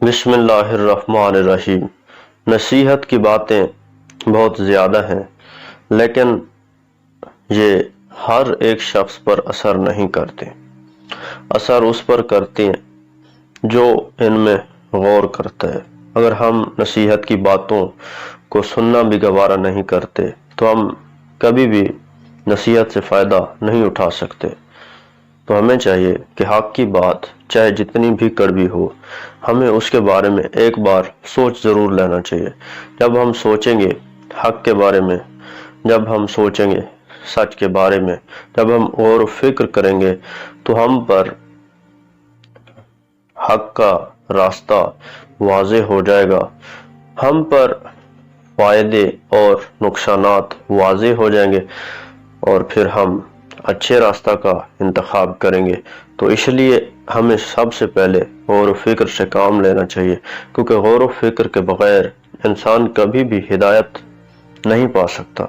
بسم اللہ الرحمن الرحیم۔ نصیحت کی باتیں بہت زیادہ ہیں، لیکن یہ ہر ایک شخص پر اثر نہیں کرتے۔ اثر اس پر کرتے ہیں جو ان میں غور کرتا ہے۔ اگر ہم نصیحت کی باتوں کو سننا بھی گوارا نہیں کرتے تو ہم کبھی بھی نصیحت سے فائدہ نہیں اٹھا سکتے۔ تو ہمیں چاہیے کہ حق کی بات چاہے جتنی بھی کڑوی ہو، ہمیں اس کے بارے میں ایک بار سوچ ضرور لینا چاہیے۔ جب ہم سوچیں گے حق کے بارے میں، جب ہم سوچیں گے سچ کے بارے میں، جب ہم غور و فکر کریں گے تو ہم پر حق کا راستہ واضح ہو جائے گا، ہم پر فائدے اور نقصانات واضح ہو جائیں گے، اور پھر ہم اچھے راستہ کا انتخاب کریں گے۔ تو اس لیے ہمیں سب سے پہلے غور و فکر سے کام لینا چاہیے، کیونکہ غور و فکر کے بغیر انسان کبھی بھی ہدایت نہیں پا سکتا۔